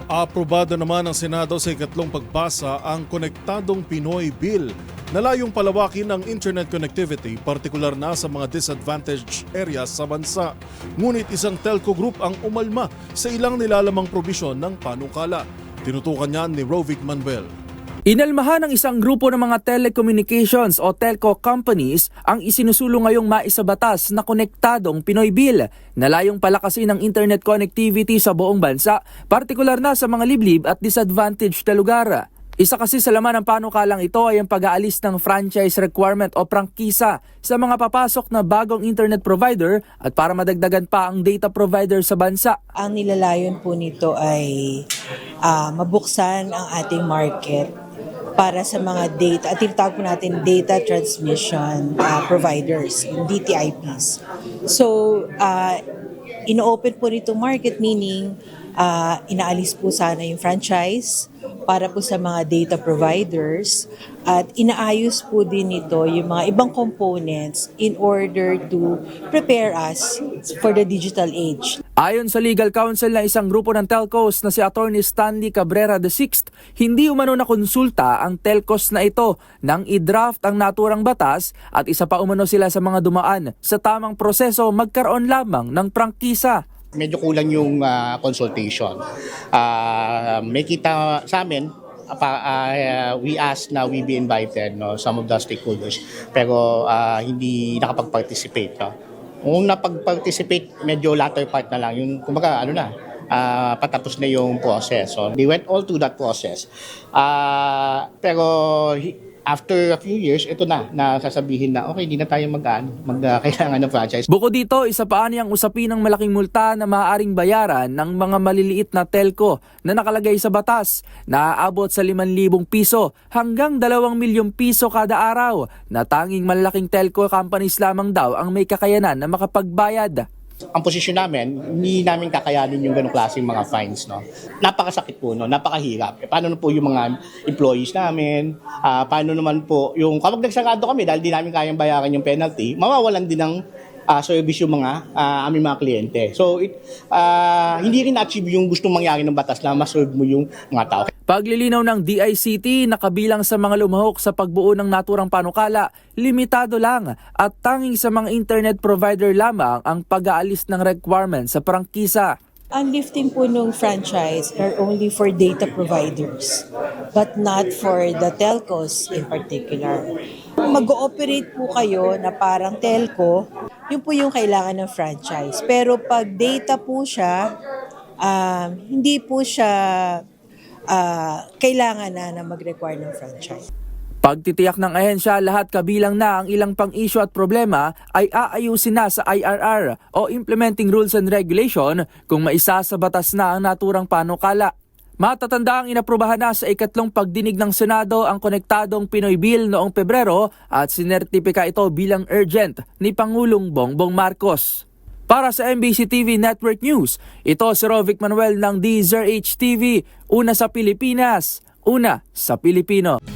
Aprobado naman ng Senado sa ikatlong pagbasa ang Konektadong Pinoy Bill na layong palawakin ang internet connectivity, partikular na sa mga disadvantaged areas sa bansa. Ngunit isang telco group ang umalma sa ilang nilalamang probisyon ng panukala. Tinutukan niya ni Rovic Manuel. Inalmahan ng isang grupo ng mga telecommunications o telco companies ang isinusulong ngayong maisabatas na Konektadong Pinoy Bill na layong palakasin ang internet connectivity sa buong bansa, partikular na sa mga liblib at disadvantaged na lugar. Isa kasi sa laman ng panukalang ito ay ang pag-aalis ng franchise requirement o prangkisa sa mga papasok na bagong internet provider at para madagdagan pa ang data provider sa bansa. Ang nilalayon po nito ay mabuksan ang ating market para sa mga data, at tinatawag po natin data transmission providers, DTIPs. So, ino-open po nito market, meaning inaalis po sana yung franchise para po sa mga data providers at inaayos po din nito yung mga ibang components in order to prepare us for the digital age. Ayon sa legal counsel na isang grupo ng telcos na si Attorney Stanley Cabrera VI, hindi umano na konsulta ang telcos na ito nang i-draft ang naturang batas at isa pa umano sila sa mga dumaan sa tamang proseso magkaroon lamang ng prangkisa. Medyo kulang yung consultation. May kita sa amin, we asked na we be invited, no, some of the stakeholders, pero hindi nakapag-participate. No? Kung napag-participate, medyo latter part na lang. Yung, kumbaga, patapos na yung process. So, they went all through that process. Pero after a few years, ito na sasabihin na, okay, di na tayo kailangan ng franchise. Bukod dito, isa pa ang usapin ng malaking multa na maaaring bayaran ng mga maliliit na telco na nakalagay sa batas na aabot sa 5,000 piso hanggang 2 milyong piso kada araw na tanging malalaking telco companies lamang daw ang may kakayanan na makapagbayad. Ang posisyon namin, hindi namin kakayanin yung ganong klaseng mga fines. No? Napakasakit po, no? Napakahirap. Paano na po yung mga employees namin? Paano naman po yung kapag nagsarado kami dahil di namin kayang bayaran yung penalty, mawawalan din ng service yung mga aming mga kliyente. So, hindi rin na-achieve yung gustong mangyari ng batas na ma-serve mo yung mga tao. Paglilinaw ng DICT na kabilang sa mga lumahok sa pagbuo ng naturang panukala, limitado lang at tanging sa mga internet provider lamang ang pag-aalis ng requirement sa prangkisa. Ang lifting po ng franchise are only for data providers, but not for the telcos in particular. Mag-ooperate po kayo na parang telco, yun po yung kailangan ng franchise. Pero pag data po siya, hindi po siya kailangan na mag-require ng franchise. Pagtitiyak ng ahensya, lahat kabilang na ang ilang pang-issue at problema ay aayusin na sa IRR o Implementing Rules and Regulation kung maisa sa batas na ang naturang panukala. Matatanda ang inaprubahan na sa ikatlong pagdinig ng Senado ang Konektadong Pinoy Bill noong Pebrero at sinertipika ito bilang urgent ni Pangulong Bongbong Marcos. Para sa MBC TV Network News, ito si Rovic Manuel ng DZRH TV, una sa Pilipinas, una sa Pilipino.